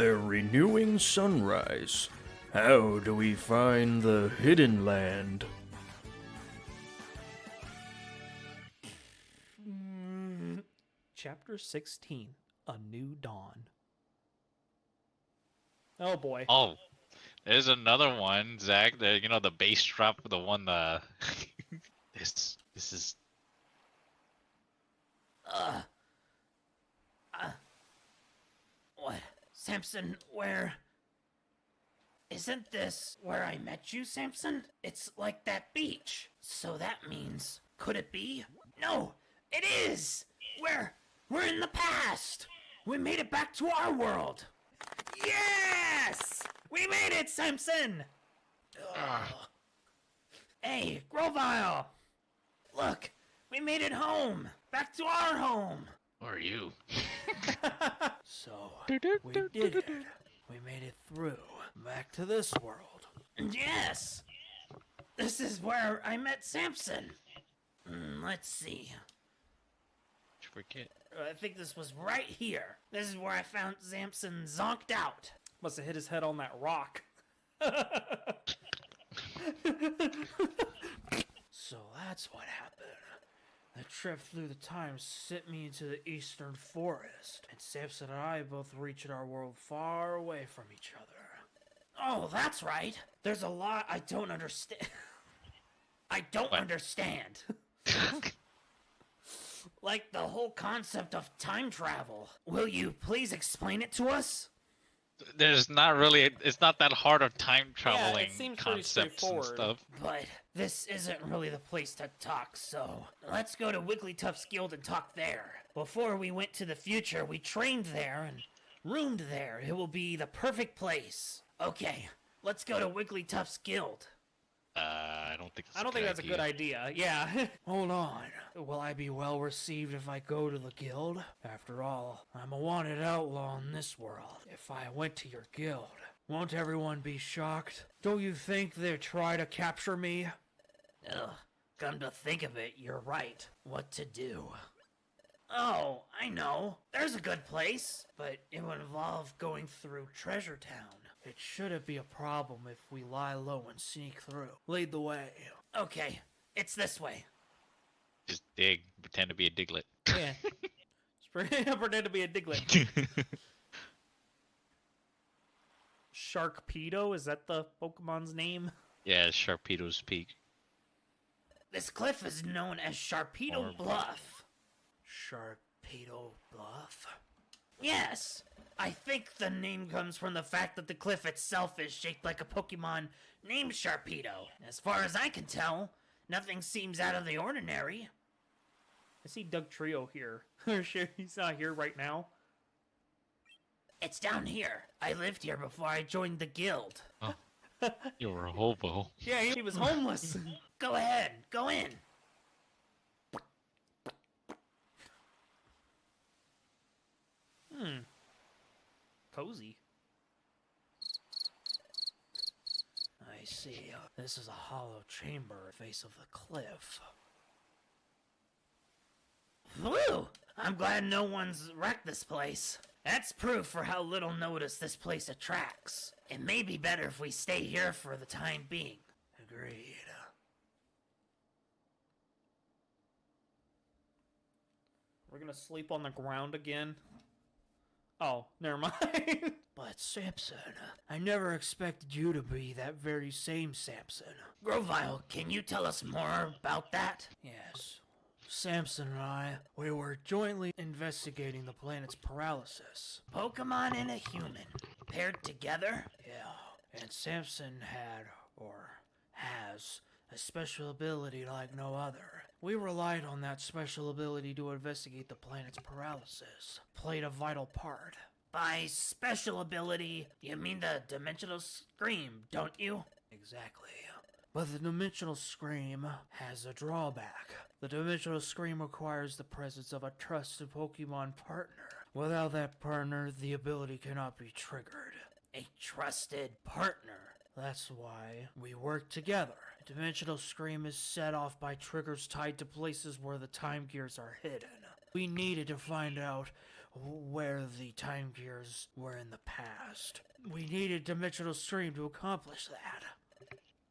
their renewing sunrise, how do we find the hidden land? Chapter 16, A New Dawn. Oh boy. Oh, there's another one, Zach. The bass drop, the one. This is. What? Samson, where? Isn't this where I met you, Samson? It's like that beach. So that means, could it be? No, it is! We're in the past! We made it back to our world! Yes! We made it, Samson! Hey, Grovyle! Look, we made it home! Back to our home! Who are you? So, we did it. We made it through, back to this world. Yes! This is where I met Samson. Let's see. Did you forget? I think this was right here. This is where I found Samson zonked out. Must have hit his head on that rock. So that's what happened. The trip through the time sent me into the eastern forest, and Samson and I both reached our world far away from each other. Oh, that's right. There's a lot I don't understand. I don't What? understand. Like the whole concept of time travel. Will you please explain it to us? There's not really. It's not that hard of time traveling seems pretty concepts and straightforward. stuff. But this isn't really the place to talk, so let's go to Wigglytuff's guild and talk there. Before we went to the future, we trained there and roomed there. It will be the perfect place. Okay, let's go to Wigglytuff's guild. I don't think. I don't think that's a good idea. Yeah. Hold on. Will I be well received if I go to the guild? After all, I'm a wanted outlaw in this world. If I went to your guild, won't everyone be shocked? Don't you think they'd try to capture me? Ugh, come to think of it, you're right. What to do? Oh, I know. There's a good place, but it would involve going through Treasure Town. It shouldn't be a problem if we lie low and sneak through. Lead the way. Okay, it's this way. Just dig. Pretend to be a Diglett. Yeah. Pretend to be a Diglett. Sharkpedo, is that the Pokemon's name? Yeah, Sharpedo's Peak. This cliff is known as Sharpedo Or- Bluff. Sharpedo Bluff? Yes, I think the name comes from the fact that the cliff itself is shaped like a Pokemon named Sharpedo. As far as I can tell, nothing seems out of the ordinary. I see Doug Trio here. Or sure, he's not here right now. It's down here. I lived here before I joined the guild. Oh, you were a hobo. Yeah, he was homeless. Go ahead, go in. Cozy. I see. This is a hollow chamber face of the cliff. Woo! I'm glad no one's wrecked this place. That's proof for how little notice this place attracts. It may be better if we stay here for the time being. Agreed. We're gonna sleep on the ground again. Oh, never mind. But Samson, I never expected you to be that very same Samson. Grovyle, can you tell us more about that? Yes. Samson and I, we were jointly investigating the planet's paralysis. Pokemon and a human paired together? Yeah. And Samson had, or has, a special ability like no other. We relied on that special ability to investigate the planet's paralysis. Played a vital part. By special ability, you mean the Dimensional Scream, don't you? Exactly. But the Dimensional Scream has a drawback. The Dimensional Scream requires the presence of a trusted Pokemon partner. Without that partner, the ability cannot be triggered. A trusted partner. That's why we work together. Dimensional Scream is set off by triggers tied to places where the time gears are hidden. We needed to find out where the time gears were in the past. We needed Dimensional Stream to accomplish that.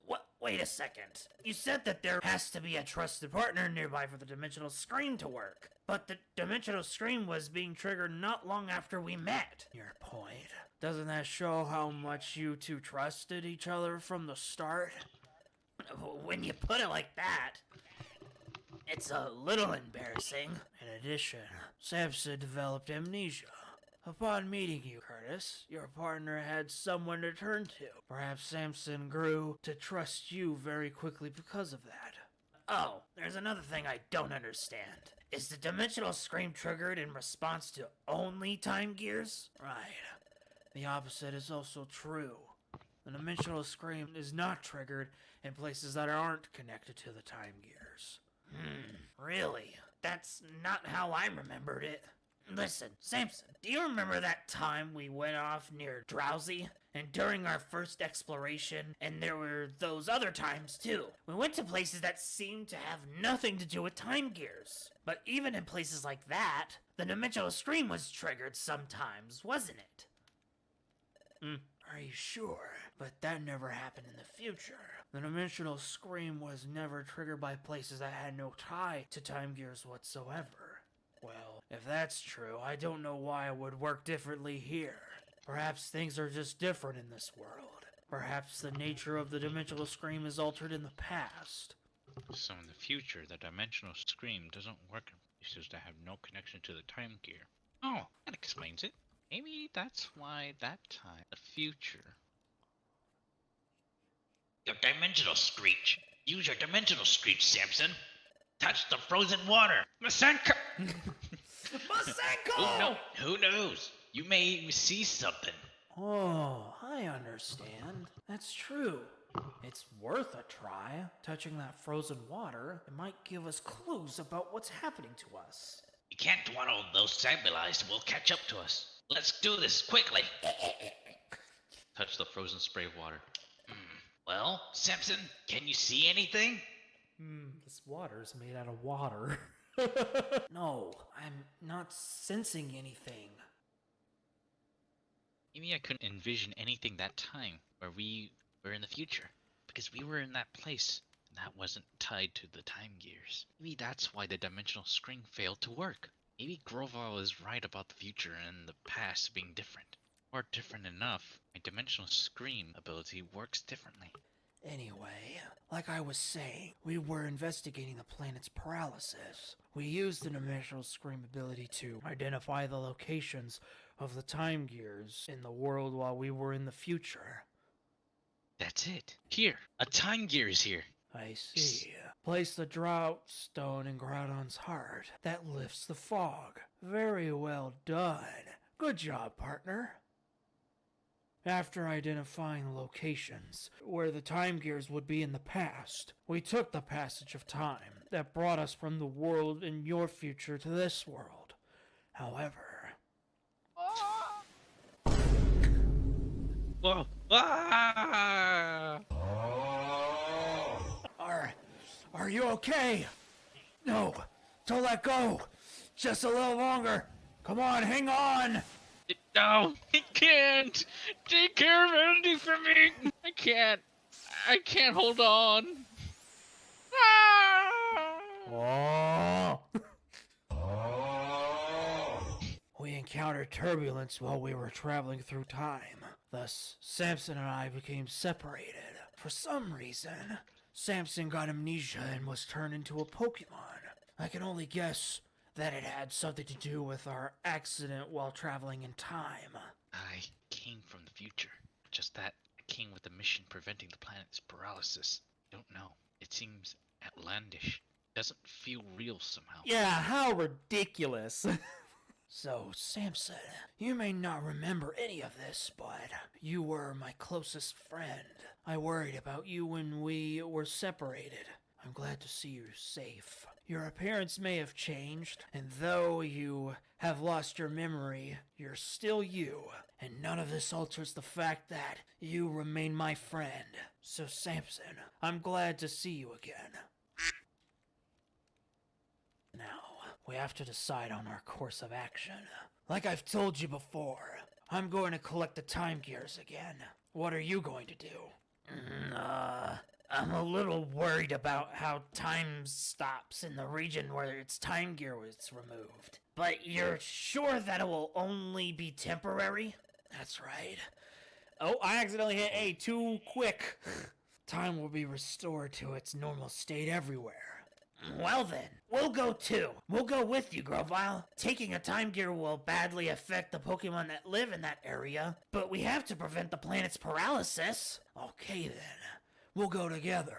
What? Wait a second. You said that there has to be a trusted partner nearby for the Dimensional Scream to work. But the Dimensional Scream was being triggered not long after we met. Your point. Doesn't that show how much you two trusted each other from the start? When you put it like that, it's a little embarrassing. In addition, Samson developed amnesia. Upon meeting you, Curtis, your partner had someone to turn to. Perhaps Samson grew to trust you very quickly because of that. Oh, there's another thing I don't understand. Is the Dimensional Scream triggered in response to only time gears? Right. The opposite is also true. The Dimensional Scream is not triggered in places that aren't connected to the time gears. Really? That's not how I remembered it. Listen, Samson, do you remember that time we went off near Drowsy? And during our first exploration, and there were those other times too. We went to places that seemed to have nothing to do with time gears. But even in places like that, the Dimensional Scream was triggered sometimes, wasn't it? Are you sure? But that never happened in the future. The Dimensional Scream was never triggered by places that had no tie to time gears whatsoever. Well, if that's true, I don't know why it would work differently here. Perhaps things are just different in this world. Perhaps the nature of the Dimensional Scream is altered in the past. So in the future, the dimensional scream doesn't work in places that have no connection to the time gear. Oh, that explains it. Maybe that's why that time, the future. Your dimensional screech. Use your dimensional screech, Samson. Touch the frozen water. Masenko! Masenko! Who knows? You may even see something. Oh, I understand. That's true. It's worth a try. Touching that frozen water, it might give us clues about what's happening to us. You can't dawdle those stabilized. Will catch up to us. Let's do this quickly. Touch the frozen spray of water. Well, Samson, can you see anything? This water's made out of water. No, I'm not sensing anything. Maybe I couldn't envision anything that time where we were in the future. Because we were in that place, and that wasn't tied to the time gears. Maybe that's why the dimensional screen failed to work. Maybe Grovyle is right about the future and the past being different. Or different enough, my dimensional scream ability works differently. Anyway, like I was saying, we were investigating the planet's paralysis. We used the dimensional scream ability to identify the locations of the time gears in the world while we were in the future. That's it. Here, a time gear is here. I see. Place the drought stone in Groudon's heart. That lifts the fog. Very well done. Good job, partner. After identifying the locations where the time gears would be in the past, we took the passage of time that brought us from the world in your future to this world. However... Whoa! Ah! Are you okay? No, don't let go. Just a little longer. Come on, hang on. No, I can't. Take care of anything for me. I can't hold on. Ah! We encountered turbulence while we were traveling through time. Thus, Samson and I became separated. For some reason, Samson got amnesia and was turned into a Pokemon. I can only guess that it had something to do with our accident while traveling in time. I came from the future. Just that, I came with a mission preventing the planet's paralysis. Don't know. It seems outlandish. Doesn't feel real somehow. Yeah, how ridiculous. So, Samson, you may not remember any of this, but you were my closest friend. I worried about you when we were separated. I'm glad to see you safe. Your appearance may have changed, and though you have lost your memory, you're still you. And none of this alters the fact that you remain my friend. So, Samson, I'm glad to see you again. Now, we have to decide on our course of action. Like I've told you before, I'm going to collect the time gears again. What are you going to do? I'm a little worried about how time stops in the region where its time gear was removed. But you're sure that it will only be temporary? That's right. Oh, I accidentally hit A too quick. Time will be restored to its normal state everywhere. Well then, we'll go too. We'll go with you, Grovyle. Taking a time gear will badly affect the Pokemon that live in that area, but we have to prevent the planet's paralysis. Okay then. We'll go together.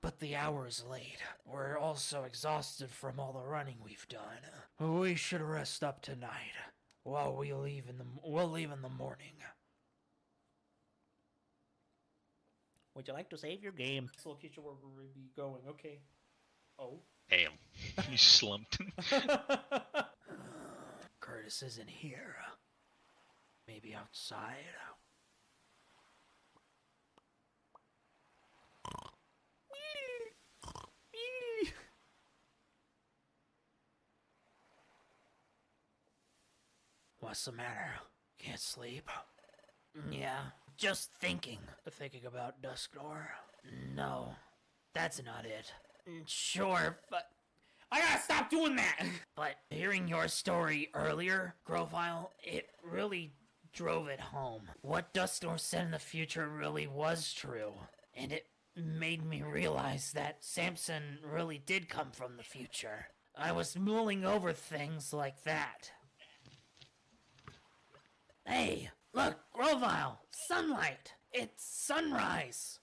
But the hour is late. We're also exhausted from all the running we've done. We should rest up tonight. While we'll leave in the morning. Would you like to save your game? This location where we'll be going. Okay. Oh. Damn. You slumped. Curtis isn't here. Maybe outside? What's the matter? Can't sleep? Yeah, just thinking. Thinking about Dusknoir? No, that's not it. Sure, but I gotta stop doing that. But hearing your story earlier, Grovyle, it really drove it home. What Dusknoir said in the future really was true. And it made me realize that Samson really did come from the future. I was mulling over things like that. Hey, look, Grovyle, sunlight. It's sunrise.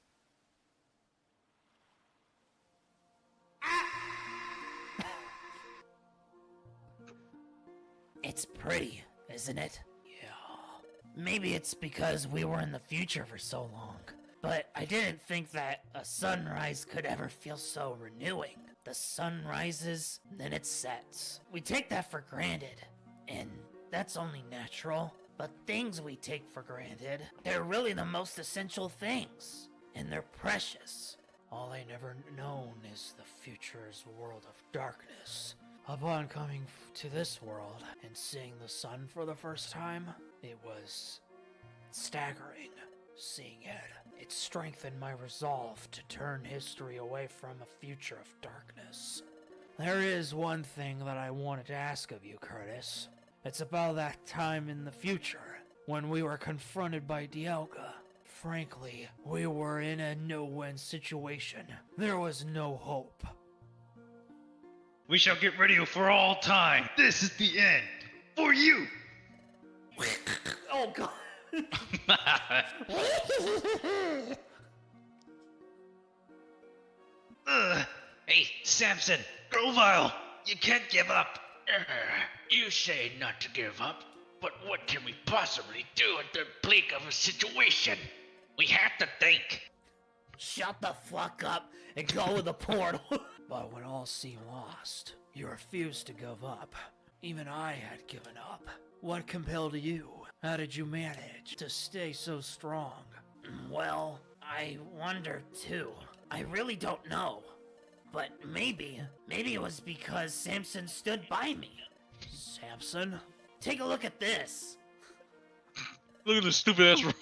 It's pretty, isn't it? Yeah. Maybe it's because we were in the future for so long. But I didn't think that a sunrise could ever feel so renewing. The sun rises, then it sets. We take that for granted, and that's only natural. But things we take for granted, they're really the most essential things. And they're precious. All I never known is the future's world of darkness. Upon coming to this world and seeing the sun for the first time, it was staggering. Seeing it, it strengthened my resolve to turn history away from a future of darkness. There is one thing that I wanted to ask of you, Curtis. It's about that time in the future, when we were confronted by Dialga. Frankly, we were in a no-win situation. There was no hope. We shall get rid of you for all time. This is the end. For you. Oh god. Hey, Samson, Grovyle, you can't give up. You say not to give up, but what can we possibly do at the blink of a situation? We have to think. Shut the fuck up and go with the portal. But when all seemed lost, you refused to give up. Even I had given up. What compelled you? How did you manage to stay so strong? Well, I wonder too. I really don't know. But maybe it was because Samson stood by me. Samson? Take a look at this. Look at this stupid ass rock.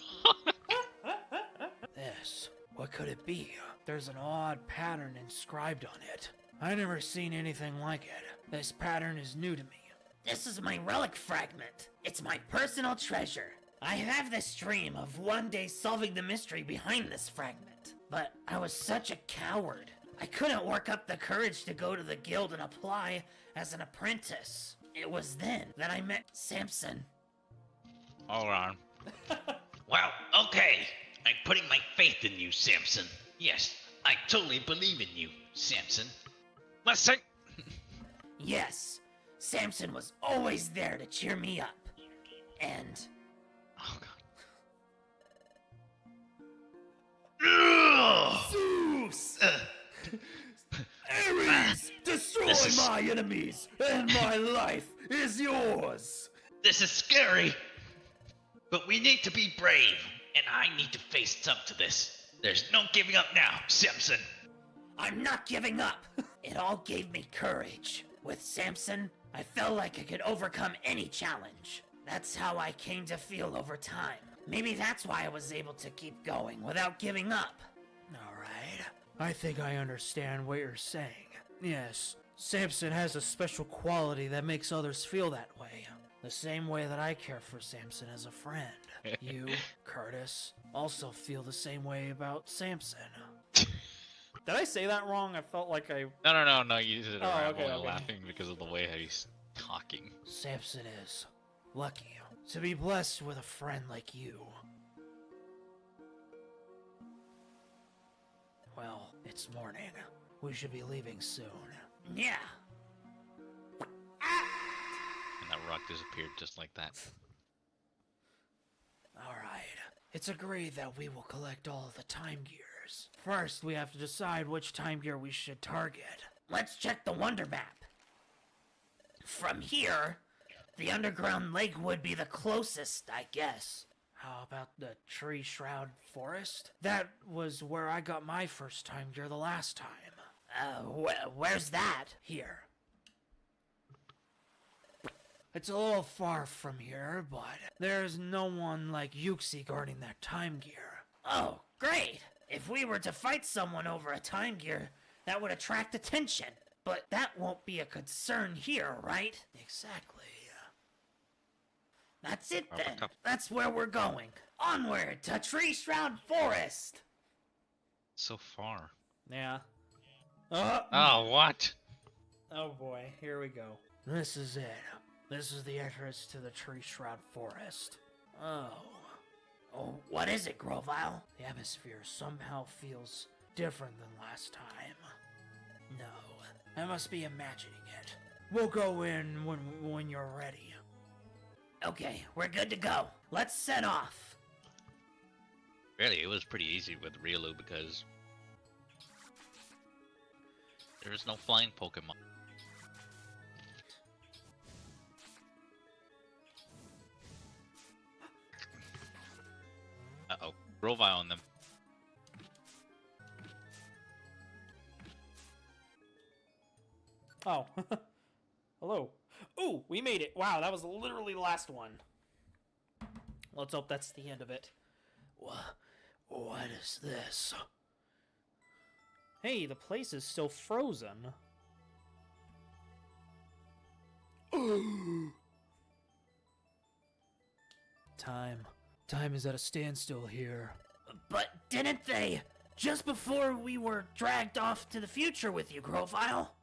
This. What could it be? There's an odd pattern inscribed on it. I never seen anything like it. This pattern is new to me. This is my relic fragment. It's my personal treasure. I have this dream of one day solving the mystery behind this fragment. But I was such a coward. I couldn't work up the courage to go to the guild and apply as an apprentice. It was then that I met Samson. Hold on. Well, okay. I'm putting my faith in you, Samson. Yes, I totally believe in you, Samson. Listen. Yes, Samson was always there to cheer me up. And Oh god. Ugh! Zeus! Ares! Destroy This is- my enemies, and my life is yours! This is scary. But we need to be brave, and I need to face up to this. There's no giving up now, Samson. I'm not giving up. It all gave me courage. With Samson, I felt like I could overcome any challenge. That's how I came to feel over time. Maybe that's why I was able to keep going without giving up. Alright. I think I understand what you're saying. Yes, Samson has a special quality that makes others feel that way. The same way that I care for Samson as a friend. You, Curtis, also feel the same way about Samson. Did I say that wrong? I felt like I... No, you did it Oh, right. okay, I'm only okay. laughing because of the way how he's talking. Samson is lucky to be blessed with a friend like you. Well, it's morning. We should be leaving soon. Yeah. And that rock disappeared just like that. Alright. It's agreed that we will collect all of the time gears. First, we have to decide which time gear we should target. Let's check the Wonder Map. From here, the underground lake would be the closest, I guess. How about the Tree Shroud Forest? That was where I got my first time gear the last time. Where's that? Here. It's a little far from here, but there's no one like Uxie guarding that time gear. Oh, great! If we were to fight someone over a time gear, that would attract attention. But that won't be a concern here, right? Exactly. That's it Robert then. Cup. That's where we're going. Onward to Tree Shroud Forest! So far. Yeah. Oh, what? Oh boy, here we go. This is it. This is the entrance to the Tree Shroud Forest. Oh. Oh, what is it, Grovyle? The atmosphere somehow feels different than last time. No, I must be imagining it. We'll go in when you're ready. Okay, we're good to go. Let's set off. Really, it was pretty easy with Riolu because there's no flying Pokemon. Uh-oh. Grovyle on them. Oh. Hello. Ooh, we made it. Wow, that was literally the last one. Let's hope that's the end of it. What is this? Hey, the place is still frozen. Time is at a standstill here. But didn't they? Just before we were dragged off to the future with you, Grovyle.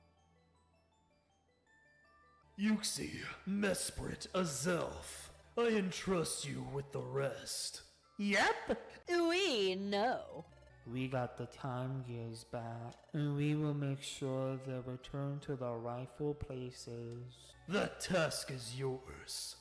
Uxie, Mesprit, Azelf, I entrust you with the rest. Yep, we know. We got the time gears back, and we will make sure they return to the rightful places. The task is yours.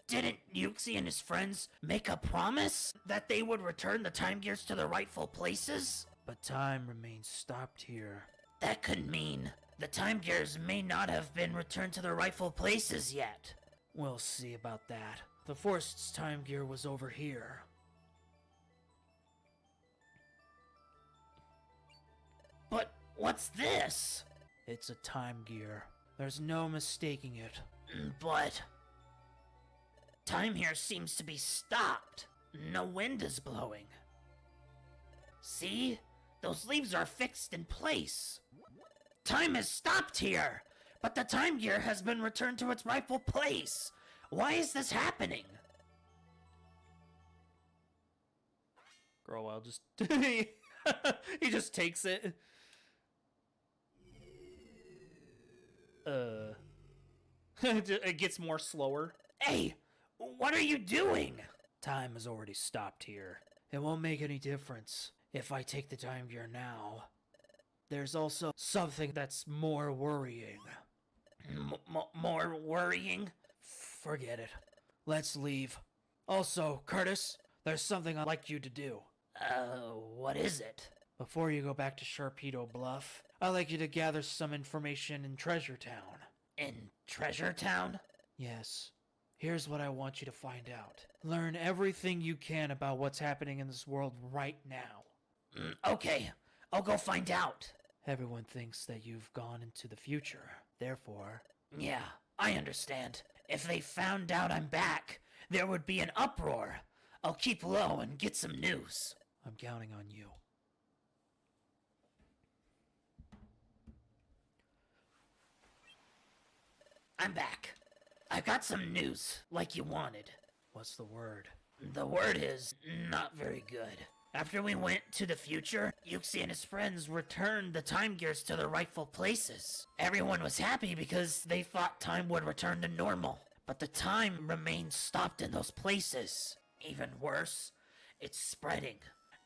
Didn't Uxie and his friends make a promise that they would return the time gears to their rightful places? But time remains stopped here. That could mean the time gears may not have been returned to their rightful places yet. We'll see about that. The forest's time gear was over here. But what's this? It's a time gear. There's no mistaking it. But time here seems to be stopped. No wind is blowing. See? Those leaves are fixed in place. Time has stopped here, but the time gear has been returned to its rightful place. Why is this happening? Grovyle just... he just takes it. It gets more slower. Hey, what are you doing? Time has already stopped here. It won't make any difference if I take the time gear now. There's also something that's more worrying. More worrying? Forget it. Let's leave. Also, Curtis, there's something I'd like you to do. What is it? Before you go back to Sharpedo Bluff, I'd like you to gather some information in Treasure Town. In Treasure Town? Yes. Here's what I want you to find out. Learn everything you can about what's happening in this world right now. Okay, I'll go find out. Everyone thinks that you've gone into the future. Therefore, Yeah, I understand. If they found out I'm back, there would be an uproar. I'll keep low and get some news. I'm counting on you. I'm back. I got some news, like you wanted. What's the word? The word is not very good. After we went to the future, Uxie and his friends returned the time gears to their rightful places. Everyone was happy because they thought time would return to normal. But the time remains stopped in those places. Even worse, it's spreading.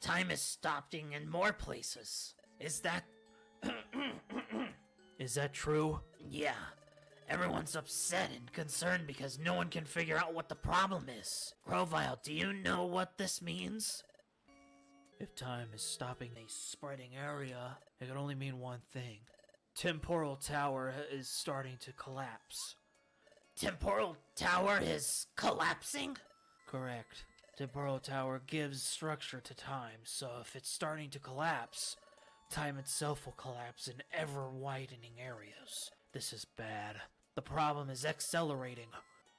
Time is stopping in more places. Is that... Is that true? Yeah. Everyone's upset and concerned because no one can figure out what the problem is. Grovyle, do you know what this means? If time is stopping a spreading area, it can only mean one thing. Temporal Tower is starting to collapse. Temporal Tower is collapsing? Correct. Temporal Tower gives structure to time, so if it's starting to collapse, time itself will collapse in ever-widening areas. This is bad. The problem is accelerating.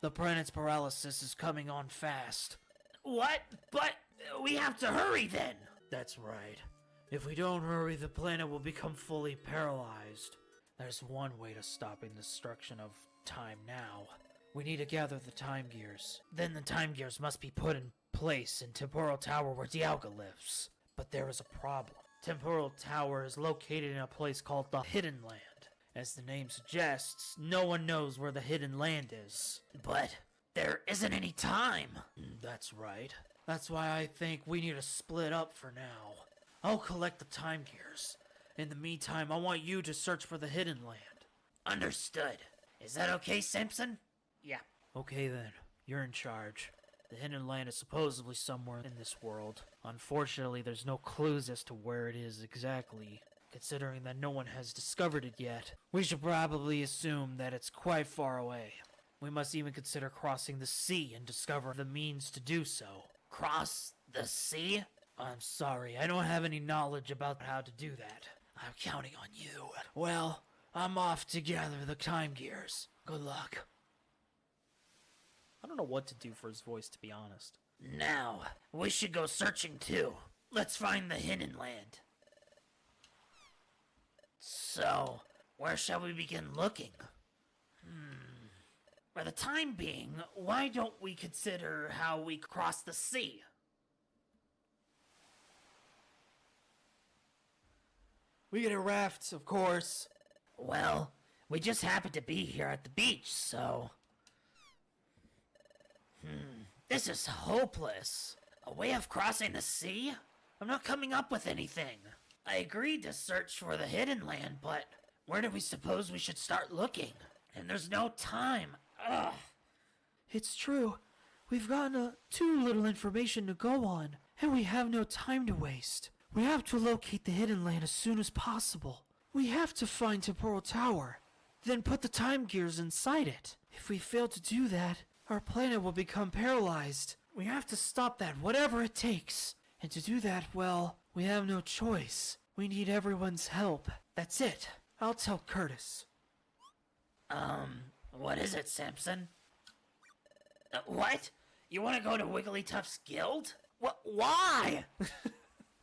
The planet's paralysis is coming on fast. What? But we have to hurry then. That's right. If we don't hurry, the planet will become fully paralyzed. There's one way to stopping the destruction of time now. We need to gather the time gears. Then the time gears must be put in place in Temporal Tower where Dialga lives. But there is a problem. Temporal Tower is located in a place called the Hidden Land. As the name suggests, no one knows where the Hidden Land is. But there isn't any time. That's right. That's why I think we need to split up for now. I'll collect the time gears. In the meantime, I want you to search for the Hidden Land. Understood. Is that okay, Samson? Yeah. Okay then, you're in charge. The Hidden Land is supposedly somewhere in this world. Unfortunately, there's no clues as to where it is exactly. Considering that no one has discovered it yet, we should probably assume that it's quite far away. We must even consider crossing the sea and discover the means to do so. Cross the sea? I'm sorry, I don't have any knowledge about how to do that. I'm counting on you. Well, I'm off to gather the time gears. Good luck. I don't know what to do for his voice, to be honest. Now, we should go searching too. Let's find the Hidden Land. So, where shall we begin looking? For the time being, why don't we consider how we cross the sea? We get a raft, of course. Well, we just happen to be here at the beach, so... This is hopeless. A way of crossing the sea? I'm not coming up with anything. I agreed to search for the Hidden Land, but where do we suppose we should start looking? And there's no time. Ugh. It's true. We've gotten too little information to go on, and we have no time to waste. We have to locate the Hidden Land as soon as possible. We have to find Temporal Tower, then put the time gears inside it. If we fail to do that, our planet will become paralyzed. We have to stop that, whatever it takes. And to do that, well, we have no choice. We need everyone's help. That's it. I'll tell Curtis. What is it, Samson? What? You want to go to Wigglytuff's guild? Why?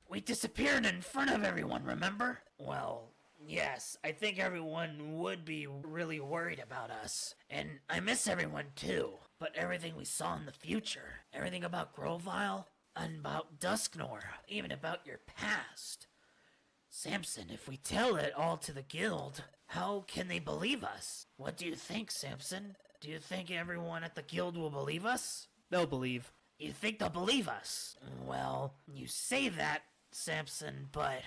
We disappeared in front of everyone, remember? Well, yes, I think everyone would be really worried about us. And I miss everyone too. But everything we saw in the future, everything about Grovyle, and about Dusknoir, even about your past. Samson, if we tell it all to the guild, how can they believe us? What do you think, Samson? Do you think everyone at the guild will believe us? They'll believe. You think they'll believe us? Well, you say that, Samson, but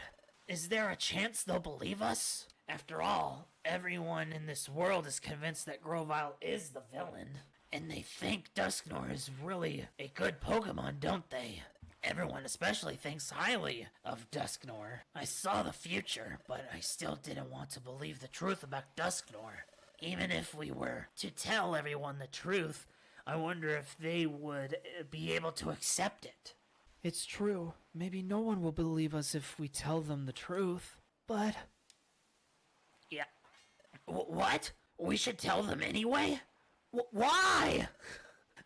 is there a chance they'll believe us? After all, everyone in this world is convinced that Grovyle is the villain. And they think Dusknoir is really a good Pokemon, don't they? Everyone especially thinks highly of Dusknoir. I saw the future, but I still didn't want to believe the truth about Dusknoir. Even if we were to tell everyone the truth, I wonder if they would be able to accept it. It's true. Maybe no one will believe us if we tell them the truth. But... Yeah. What? We should tell them anyway? Why?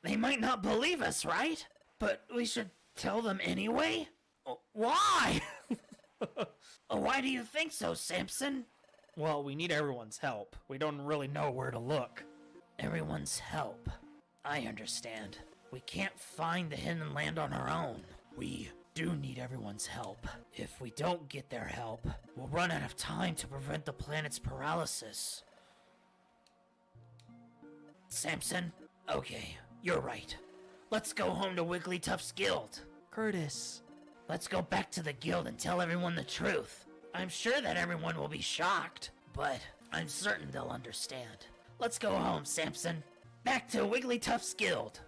They might not believe us, right? But we should tell them anyway? Why? Why do you think so, Samson? Well, we need everyone's help. We don't really know where to look. Everyone's help. I understand. We can't find the hidden land on our own. We do need everyone's help. If we don't get their help, we'll run out of time to prevent the planet's paralysis. Samson? Okay, you're right. Let's go home to Wigglytuff's guild. Curtis. Let's go back to the guild and tell everyone the truth. I'm sure that everyone will be shocked, but I'm certain they'll understand. Let's go home, Samson. Back to Wigglytuff's guild.